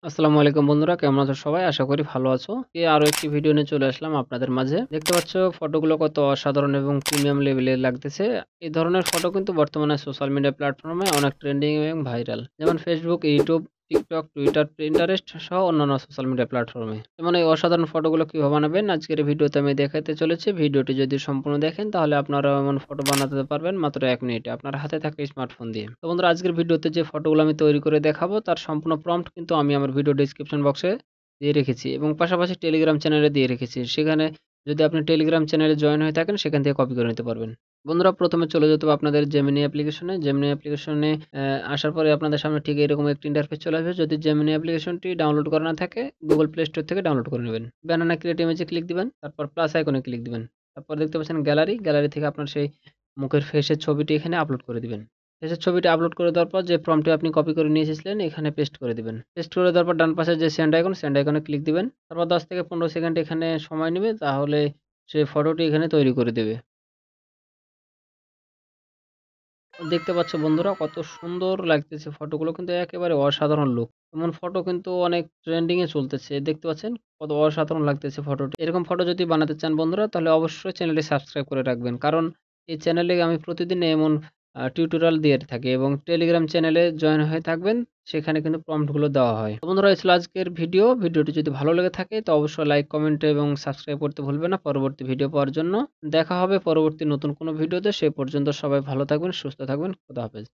আসসালামু আলাইকুম বন্ধুরা, কেমন আছো সবাই? আশা করি ভালো আছো। আরো একটি ভিডিও নিয়ে চলে আসলাম আপনাদের মাঝে। দেখতে পাচ্ছ ফটোগুলো কত অসাধারণ এবং প্রিমিয়াম লেভেলের লাগতেছে। এই ধরনের ফটো কিন্তু বর্তমানে সোশ্যাল মিডিয়া প্ল্যাটফর্মে অনেক ট্রেন্ডিং এবং ভাইরাল। যেমন Facebook, YouTube, TikTok, Twitter, Pinterest সহ অন্যান্য সোশ্যাল মিডিয়া প্ল্যাটফর্মে। যেমন এই অসাধারণ ফটোগুলো কিভাবে বানাবেন আজকের এই ভিডিওতে আমি দেখাতে চলেছি। ভিডিওটি যদি সম্পূর্ণ দেখেন তাহলে আপনারাও এমন ফটো বানাতে পারবেন মাত্র ১ মিনিটে আপনার হাতে থাকা স্মার্টফোন দিয়ে। তো বন্ধুরা, আজকের ভিডিওতে যে ফটোগুলো আমি তৈরি করে দেখাবো তার সম্পূর্ণ প্রম্পট কিন্তু আমি আমার ভিডিও ডেসক্রিপশন বক্সে দিয়ে রেখেছি এবং পাশাপাশি টেলিগ্রাম চ্যানেলে দিয়ে রেখেছি। সেখানে যদি আপনি টেলিগ্রাম চ্যানেলে জয়েন হয়ে থাকেন সেখান থেকে কপি করে নিতে পারবেন। বন্ধুরা, প্রথমে চলে যেতে হবে আপনাদের জেমিনি অ্যাপ্লিকেশনে। জেমিনি অ্যাপ্লিকেশনে আসার পরে আপনাদের সামনে ঠিক এরকম একটি ইন্টারফেস চলে আসবে। যদি জেমিনি অ্যাপ্লিকেশনটি ডাউনলোড করা না থাকে গুগল প্লে স্টোর থেকে ডাউনলোড করে নেবেন। ব্যানানা ক্রিয়েট ইমেজে ক্লিক দিবেন, তারপর প্লাস আইকনে ক্লিক দিবেন। তারপর দেখতে পাচ্ছেন গ্যালারি, গ্যালারি থেকে আপনার সেই মুখের ফেসের ছবিটি এখানে আপলোড করে দিবেন। ফেসের ছবিটা আপলোড করে দেওয়ার পর যে প্রম্পটটি আপনি কপি করে নিয়ে এসেছিলেন এখানে পেস্ট করে দিবেন। পেস্ট করে দেওয়ার পর ডান পাশে যে সেন্ড আইকন, সেন্ড আইকনে ক্লিক দিবেন। তারপর 10 থেকে 15 সেকেন্ড এখানে সময় নেবে, তাহলে সে ফটোটি এখানে তৈরি করে দেবে। দেখতে পাচ্ছ বন্ধুরা, কত সুন্দর লাগতেছে ফটোগুলো, কিন্তু একেবারে অসাধারণ লুক। এমন ফটো কিন্তু অনেক ট্রেন্ডিং এ চলতেছে। দেখতে পাচ্ছেন কত অসাধারণ লাগতেছে ফটোটি। এরকম ফটো যদি বানাতে চান বন্ধুরা তাহলে অবশ্যই চ্যানেলটি সাবস্ক্রাইব করে রাখবেন। কারণ এই চ্যানেলে আমি প্রতিদিন এমন টিউটোরিয়াল দিয়ে থাকি এবং টেলিগ্রাম চ্যানেলে জয়েন হয়ে থাকবেন। সেখানে কিন্তু প্রম্পট গুলো দেওয়া হয়। তো বন্ধুরা, এই ছিল আজকের ভিডিও। ভিডিওটি যদি ভালো লেগে থাকে তো অবশ্যই লাইক, কমেন্ট এবং সাবস্ক্রাইব করতে ভুলবেন না পরবর্তী ভিডিও পাওয়ার জন্য। দেখা হবে পরবর্তী নতুন কোনো ভিডিওতে। সে পর্যন্ত সবাই ভালো থাকবেন, সুস্থ থাকবেন। খোদা হাফেজ।